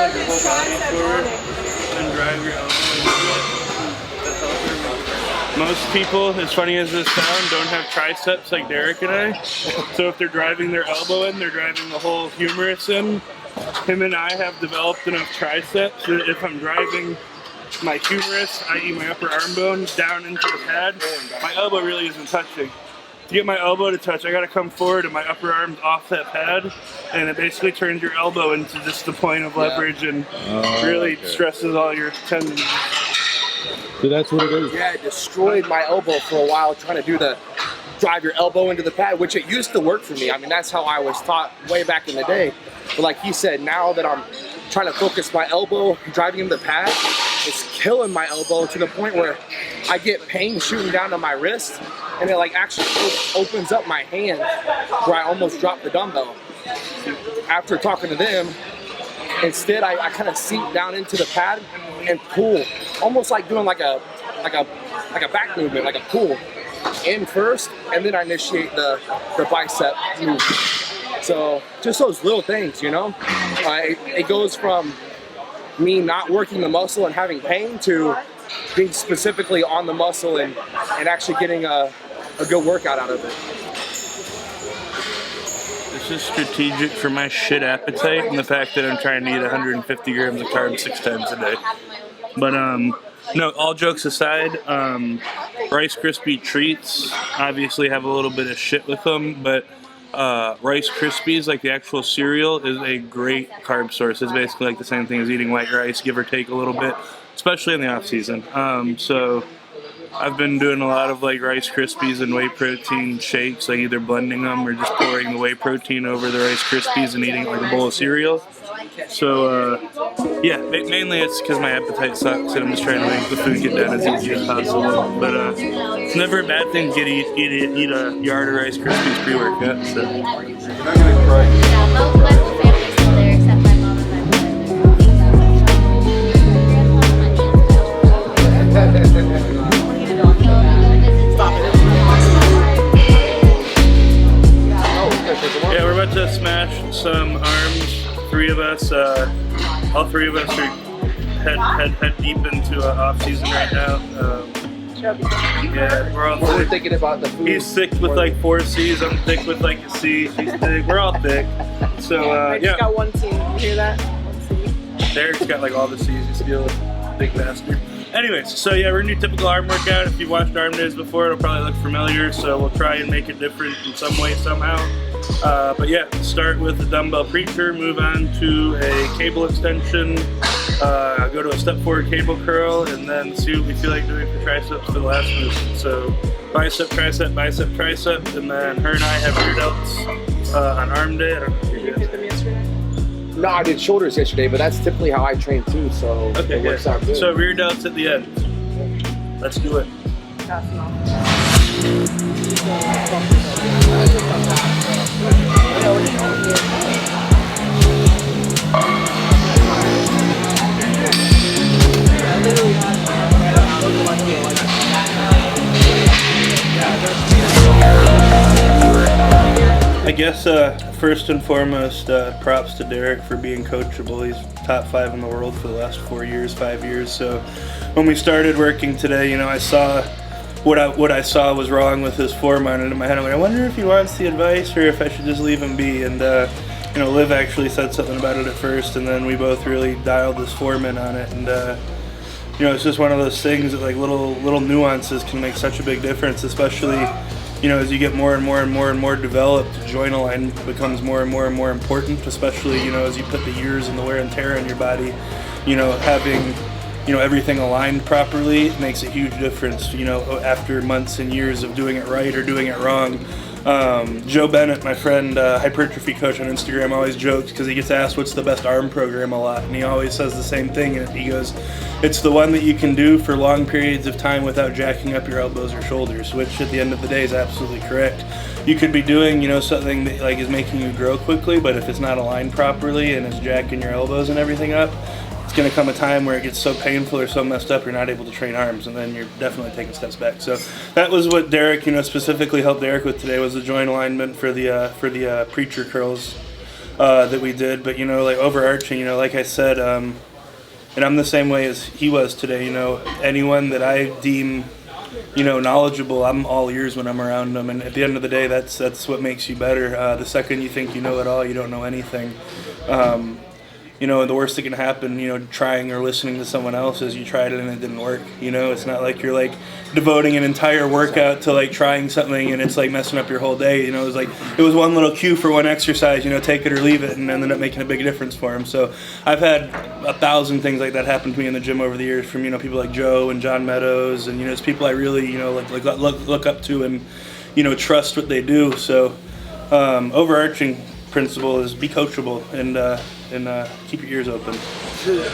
like your whole body forward and drive your elbow into it. That's also most people, as funny as this sounds, don't have triceps like Derek and I. So if they're driving their elbow in, they're driving the whole humerus in. Him and I have developed enough triceps that if I'm driving my humerus, i.e. my upper arm bone, down into the pad, my elbow really isn't touching. To get my elbow to touch, I gotta come forward and my upper arm's off that pad, and it basically turns your elbow into just the point of leverage and really stresses all your tendons. So that's what it is? Yeah, it destroyed my elbow for a while trying to do the drive your elbow into the pad, which it used to work for me. I mean, that's how I was taught way back in the day. But like he said, now that I'm trying to focus my elbow, driving into the pad, it's killing my elbow to the point where I get pain shooting down to my wrist, and it like actually opens up my hand where I almost dropped the dumbbell. After talking to them, instead I kind of sink down into the pad and pull, almost like doing like a back movement, like a pull in first, and then I initiate the bicep move. So just those little things, you know, it goes from me not working the muscle and having pain to being specifically on the muscle and actually getting a good workout out of it. This is strategic for my shit appetite and the fact that I'm trying to eat 150 grams of carbs 6 times a day. But no, all jokes aside, Rice Krispie treats obviously have a little bit of shit with them, but Rice Krispies, like the actual cereal, is a great carb source. It's basically like the same thing as eating white rice, give or take a little bit, especially in the off season. So I've been doing a lot of like Rice Krispies and whey protein shakes, like either blending them or just pouring the whey protein over the Rice Krispies and eating like a bowl of cereal. So yeah, mainly it's because my appetite sucks and I'm just trying to make the food get done as easy as possible. But it's never a bad thing to eat a yard of Rice Krispies pre-workout. So. Yeah, my whole family's still there except my mom and my Yeah, we're about to smash some arms. All three of us are head deep into off-season right now. Yeah, we're all thick. We're thinking about the food. He's thick with like 4 C's, I'm thick with like a C. He's thick, we're all thick. So I just got 1 C, you hear that? 1 C. Derek's got like all the C's, he's still a big bastard. Anyways, so yeah, we're gonna do typical arm workout. If you've watched arm days before, it'll probably look familiar, so we'll try and make it different in some way, somehow. But yeah, start with the dumbbell preacher, move on to a cable extension, go to a step forward cable curl, and then see what we feel like doing for triceps for the last movement. So bicep, tricep, bicep, tricep, and then her and I have rear delts on arm day. I don't know if Did you hit them yesterday? No, I did shoulders yesterday, but that's typically how I train too, so okay, it works out good. So rear delts at the end. Let's do it. I guess first and foremost, props to Derek for being coachable. He's top 5 in the world for the last 4 years, 5 years. So when we started working today, you know, I saw what I saw was wrong with his form on it in my head. I went, I wonder if he wants the advice or if I should just leave him be. And you know, Liv actually said something about it at first, and then we both really dialed his form in on it. And you know, it's just one of those things that like little nuances can make such a big difference, especially, you know, as you get more and more developed, joint alignment becomes more and more important, especially, you know, as you put the years and the wear and tear on your body. You know, having, you know, everything aligned properly makes a huge difference, you know, after months and years of doing it right or doing it wrong. Joe Bennett, my friend, hypertrophy coach on Instagram, always jokes because he gets asked what's the best arm program a lot, and he always says the same thing, and he goes, it's the one that you can do for long periods of time without jacking up your elbows or shoulders, which at the end of the day is absolutely correct. You could be doing, you know, something that like is making you grow quickly, but if it's not aligned properly and it's jacking your elbows and everything up, it's going to come a time where it gets so painful or so messed up you're not able to train arms, and then you're definitely taking steps back. So that was what Derek, you know, specifically helped Derek with today, was the joint alignment for the preacher curls. that we did. But, you know, like overarching, you know, like I said, and I'm the same way as he was today, you know, anyone that I deem, you know, knowledgeable, I'm all ears when I'm around them. And at the end of the day, that's what makes you better. The second you think you know it all, you don't know anything. You know, the worst that can happen, you know, trying or listening to someone else is you tried it and it didn't work. You know, it's not like you're like devoting an entire workout to like trying something and it's like messing up your whole day. You know, it was one little cue for one exercise, you know, take it or leave it, and ended up making a big difference for him. So I've had 1,000 things like that happen to me in the gym over the years from, you know, people like Joe and John Meadows, and, you know, it's people I really, you know, like look up to and, you know, trust what they do. So overarching principle is be coachable and keep your ears open. Good.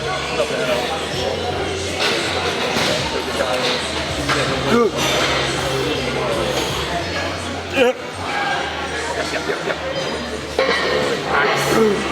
Yep. Nice.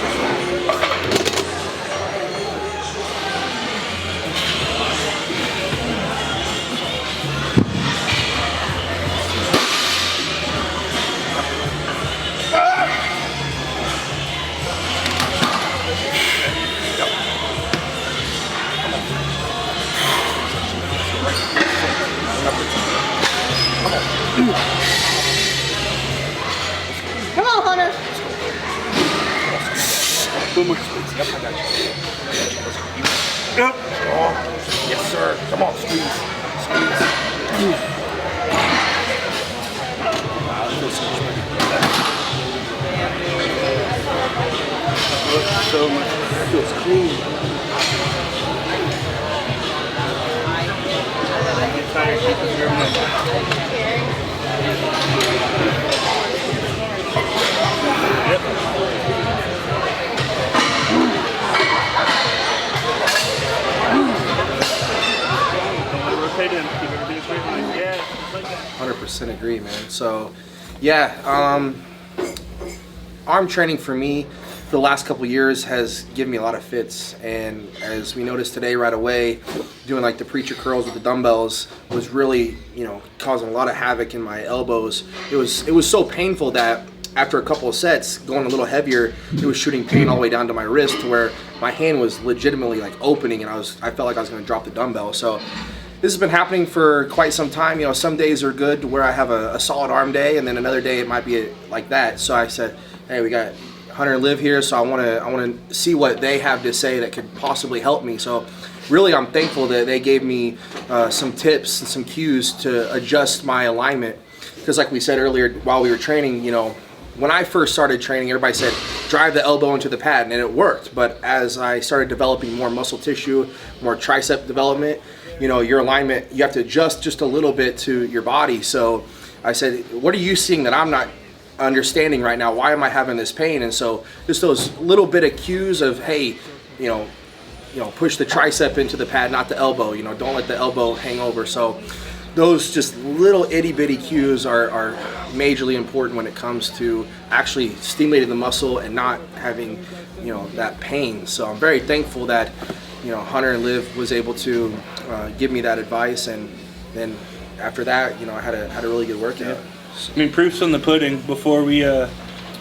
Come on, Hunter. Yep, I got you. Yep. Oh, yes, sir. Come on, squeeze. Wow, that feels so much better. Looks so much better. That feels clean. Tired, keep us moving. Yep. Rotate in, keep everything straight line. Yeah, 100% agree, man. So, yeah, arm training for me for the last couple years has given me a lot of fits, and as we noticed today right away, doing like the preacher curls with the dumbbells was really, you know, causing a lot of havoc in my elbows. It was so painful that after a couple of sets, going a little heavier, it was shooting pain all the way down to my wrist, to where my hand was legitimately like opening, and I felt like I was going to drop the dumbbell. So this has been happening for quite some time. You know, some days are good where I have a solid arm day, and then another day it might be like that. So I said, hey, we got Hunter and Liv here, so I want to see what they have to say that could possibly help me. So really, I'm thankful that they gave me some tips and some cues to adjust my alignment, because like we said earlier while we were training, you know, when I first started training, everybody said drive the elbow into the pad, and it worked. But as I started developing more muscle tissue, more tricep development, you know, your alignment, you have to adjust just a little bit to your body. So I said, what are you seeing that I'm not understanding right now? Why am I having this pain? And so just those little bit of cues of, hey, you know, push the tricep into the pad, not the elbow. You know, don't let the elbow hang over. So those just little itty bitty cues are majorly important when it comes to actually stimulating the muscle and not having, you know, that pain. So I'm very thankful that, you know, Hunter and Liv was able to give me that advice, and then after that, you know, I had a really good workout. Yeah. I mean, proof's in the pudding. Before we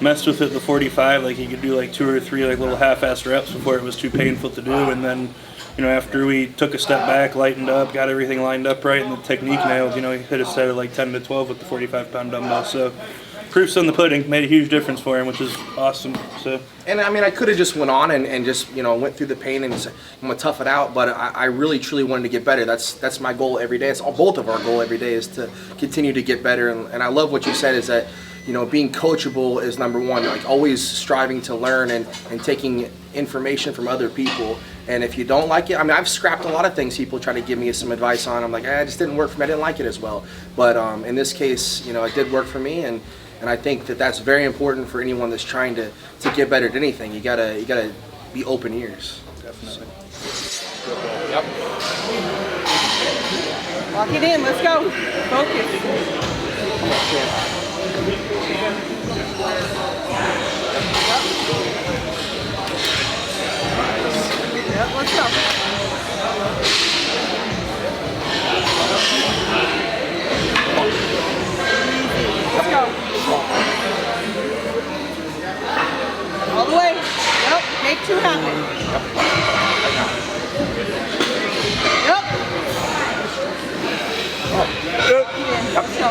messed with it, the 45, like you could do like 2 or 3 like little half-assed reps before it was too painful to do, and then, you know, after we took a step back, lightened up, got everything lined up right, and the technique nailed, you know, he hit us set at like 10 to 12 with the 45-pound dumbbell. So proof's in the pudding. Made a huge difference for him, which is awesome. So. And I mean, I could have just went on and just, you know, went through the pain and said, I'm gonna tough it out, but I really truly wanted to get better. That's my goal every day. It's both of our goal every day is to continue to get better. And I love what you said is that, you know, being coachable is number one, like always striving to learn and taking information from other people. And if you don't like it, I mean, I've scrapped a lot of things people try to give me some advice on. I'm like, it just didn't work for me. I didn't like it as well. But in this case, you know, it did work for me, and I think that that's very important for anyone that's trying to get better at anything. You gotta be open ears. Definitely. Yep. Lock it in. Let's go. Focus. Yep, let's go. Let's go. All the way. two happen. Yep. Let's go.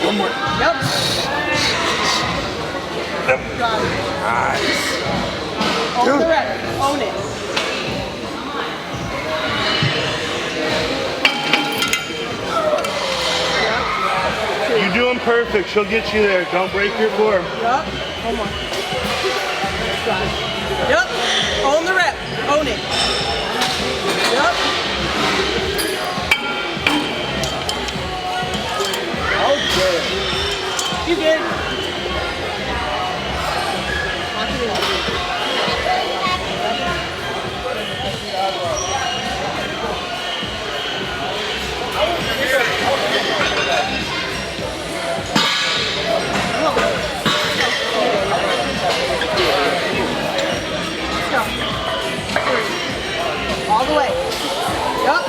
One more. Yep. Got it. Nice. Own the rep. Own it. You're doing perfect. She'll get you there. Don't break your form. Yep. One more. Yep. Own the rep. Own it. Yep. Okay. You good? Lock it in. All the way. Yup.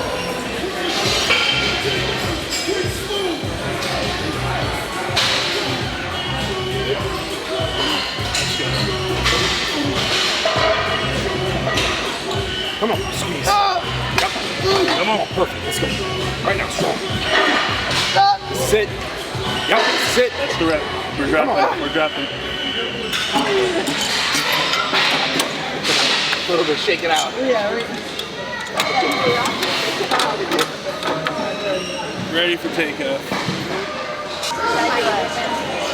Come on, squeeze. Up. Yep. Come on, perfect. Let's go. Right now, strong. Up. Sit. Yep, sit. That's the rep. We're dropping. We're dropping. A little bit, shake it out. Yeah, right. Ready for takeoff.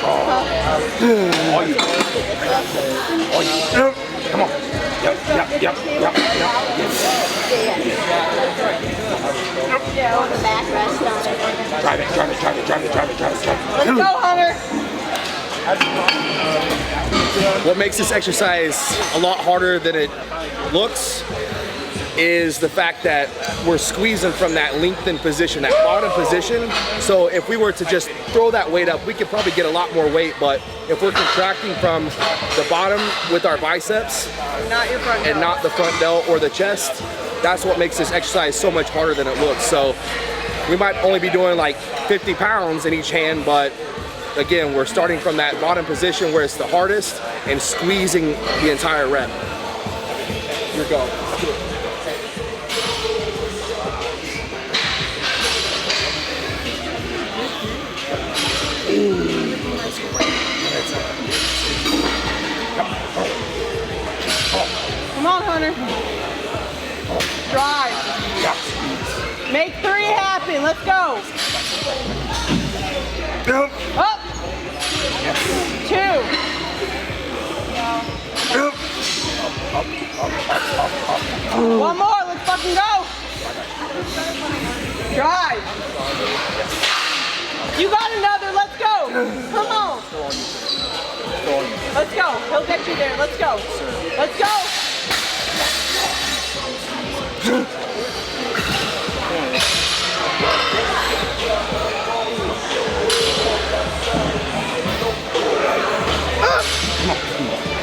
All you. All you. Come on. Yep. Yeah, on the back rest on it. Drive it. Let's go, Hunter. What makes this exercise a lot harder than it looks is the fact that we're squeezing from that lengthened position, that bottom position. So if we were to just throw that weight up, we could probably get a lot more weight, but if we're contracting from the bottom with our biceps Not your front. and not the front delt or the chest, that's what makes this exercise so much harder than it looks. So we might only be doing like 50 pounds in each hand, but again, we're starting from that bottom position where it's the hardest and squeezing the entire rep. Here we go. Come on, Hunter. Drive. Make 3 happen. Let's go. Up. 2. One more. Let's fucking go. Drive. You got another. Let's go. Come on. Let's go. He'll get you there. Let's go. Let's go.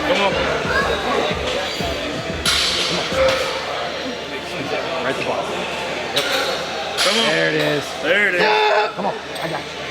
Come on. Right at the bottom. Come on. There it is. There it is. Come on. I got you.